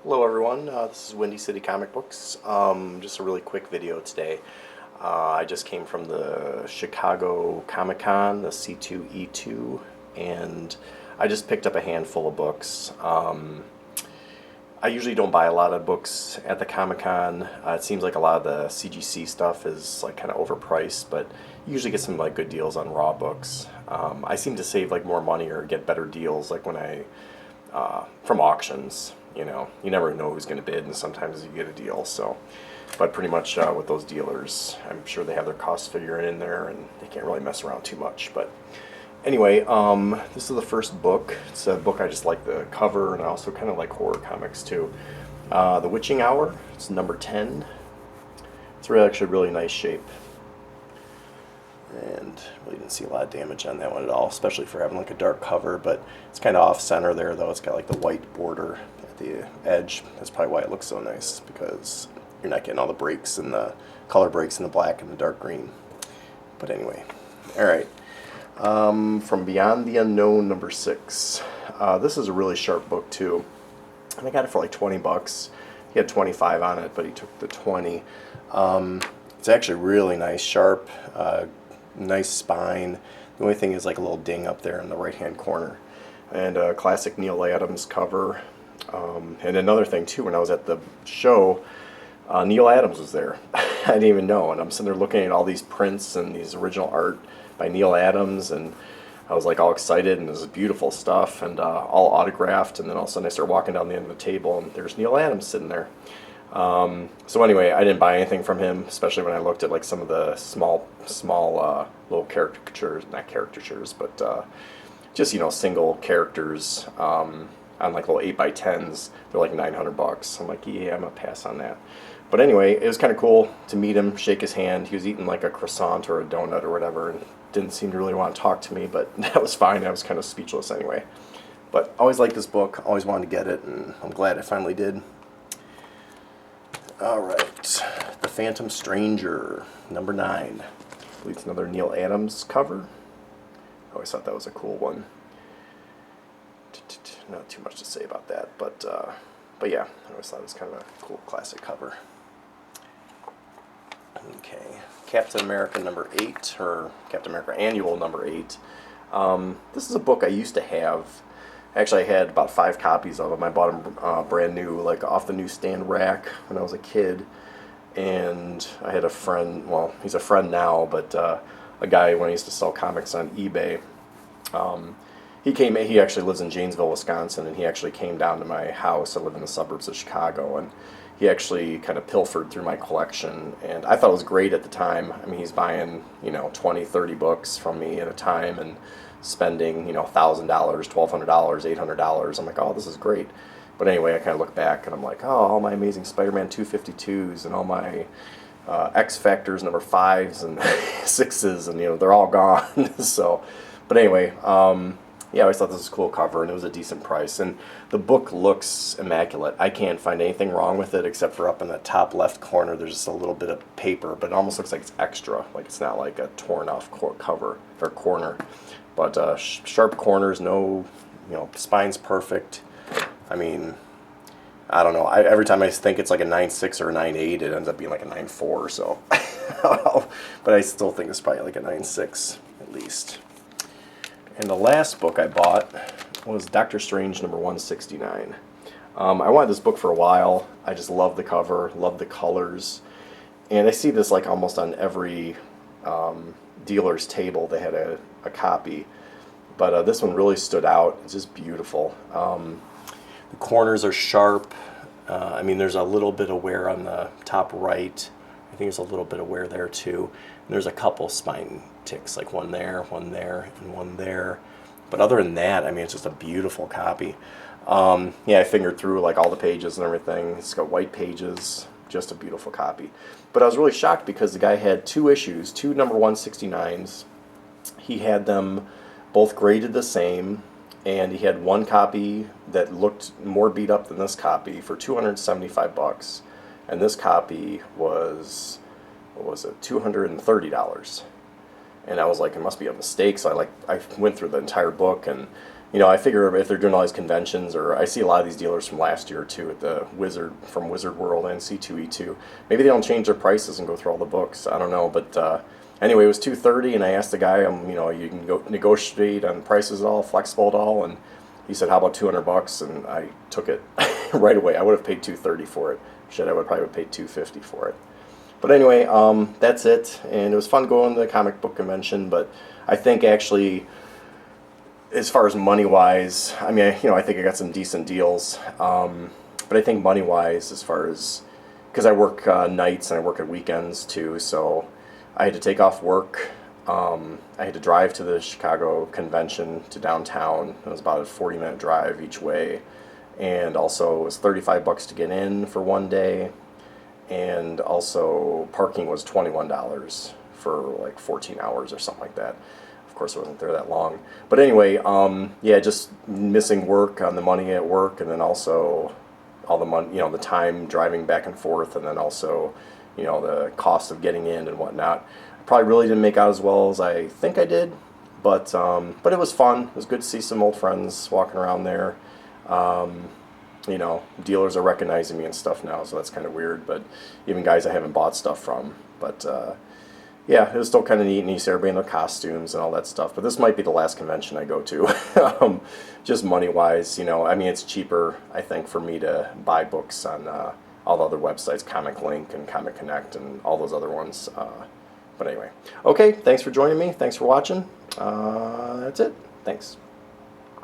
Hello everyone, this is Windy City Comic Books. Just a really quick video today. I just came from the Chicago Comic Con, the C2E2, and I just picked up a handful of books. I usually don't buy a lot of books at the Comic Con. It seems like a lot of the CGC stuff is like kind of overpriced, but you usually get some like good deals on raw books. I seem to save like more money or get better deals like when from auctions. You never know who's going to bid, and sometimes you get a deal. So, but pretty much with those dealers, I'm sure they have their costs figured in there, and they can't really mess around too much. But anyway, this is the first book. It's a book I just like the cover, and I also kind of like horror comics too. The Witching Hour. It's number 10. It's really actually really nice shape, and really didn't see a lot of damage on that one at all, especially for having like a dark cover. But it's kind of off center there, though. It's got like the white border the edge. That's probably why it looks so nice, because you're not getting all the breaks and the color breaks in the black and the dark green. But anyway, alright, from Beyond the Unknown, number 6. This is a really sharp book too, and I got it for like 20 bucks. He had 25 on it, but he took the 20. It's actually really nice, sharp, nice spine. The only thing is like a little ding up there in the right hand corner, and a classic Neil Adams cover. And another thing too, when I was at the show, Neil Adams was there. I didn't even know, and I'm sitting there looking at all these prints and these original art by Neil Adams, and I was like all excited, and this is beautiful stuff, and all autographed. And then all of a sudden I start walking down the end of the table, and there's Neil Adams sitting there. So anyway, I didn't buy anything from him, especially when I looked at like some of the small little caricatures, not caricatures, but just single characters. On like little 8x10s, they're like 900 bucks. I'm like, yeah, I'm gonna pass on that. But anyway, it was kind of cool to meet him, shake his hand. He was eating like a croissant or a donut or whatever, and didn't seem to really want to talk to me, but that was fine. I was kind of speechless anyway. But I always liked this book, always wanted to get it, and I'm glad I finally did. Alright, The Phantom Stranger, number 9. I believe it's another Neil Adams cover. I always thought that was a cool one. Not too much to say about that, but yeah, I always thought it was kind of a cool classic cover. Okay, Captain America number 8, or Captain America Annual number 8. This is a book I used to have. Actually, I had about 5 copies of them. I bought them brand new, like off the newsstand rack when I was a kid. And I had a friend, well, he's a friend now, but a guy when I used to sell comics on eBay. He actually lives in Janesville, Wisconsin, and he actually came down to my house. I live in the suburbs of Chicago, and he actually kind of pilfered through my collection, and I thought it was great at the time. I mean, he's buying, 20, 30 books from me at a time and spending, $1,000, $1,200, $800. I'm like, oh, this is great. But anyway, I kind of look back, and I'm like, oh, all my Amazing Spider-Man 252s and all my X Factors number 5s and 6s, and, they're all gone. So, but anyway, yeah, I always thought this was a cool cover, and it was a decent price. And the book looks immaculate. I can't find anything wrong with it except for up in the top left corner, there's just a little bit of paper, but it almost looks like it's extra. Like it's not like a torn off cover or corner. But sharp corners, no, spine's perfect. I mean, I don't know. Every time I think it's like a 9.6 or a 9.8, it ends up being like a 9.4 or so. But I still think it's probably like a 9.6 at least. And the last book I bought was Doctor Strange number 169. I wanted this book for a while. I just love the cover, love the colors. And I see this like almost on every dealer's table. They had a copy. But this one really stood out. It's just beautiful. The corners are sharp. I mean, there's a little bit of wear on the top right. I think there's a little bit of wear there too. And there's a couple spine ticks, like one there, and one there. But other than that, I mean, it's just a beautiful copy. Yeah, I fingered through like all the pages and everything. It's got white pages, just a beautiful copy. But I was really shocked because the guy had 2 issues, 2 number 169s. He had them both graded the same, and he had one copy that looked more beat up than this copy for 275 bucks. And this copy was, what was it, $230. And I was like, it must be a mistake. So I went through the entire book, and I figure if they're doing all these conventions, or I see a lot of these dealers from last year too at the Wizard World and C2E2. Maybe they don't change their prices and go through all the books. I don't know, but anyway, it was 230, and I asked the guy, you can go negotiate on prices at all, flexible at all, and he said, "How about $200?" And I took it right away. I would have paid 230 for it. Shit, I would probably have paid 250 for it. But anyway, that's it, and it was fun going to the comic book convention. But I think actually, as far as money wise, I mean, I think I got some decent deals. But I think money wise, as far as, because I work nights and I work at weekends too, so I had to take off work. I had to drive to the Chicago convention to downtown. It was about a 40-minute drive each way, and also it was $35 to get in for one day, and also parking was $21 for like 14 hours or something like that. Of course, I wasn't there that long. But anyway, yeah, just missing work on the money at work, and then also all the money, the time driving back and forth, and then also, the cost of getting in and whatnot. I probably really didn't make out as well as I think I did, but it was fun. It was good to see some old friends walking around there. Dealers are recognizing me and stuff now, so that's kind of weird, but even guys I haven't bought stuff from. But yeah, it was still kind of neat, and you see everybody in their costumes and all that stuff. But this might be the last convention I go to, just money-wise. I mean, it's cheaper, I think, for me to buy books on all the other websites, Comic Link and Comic Connect and all those other ones. But anyway, okay, thanks for joining me. Thanks for watching. That's it. Thanks.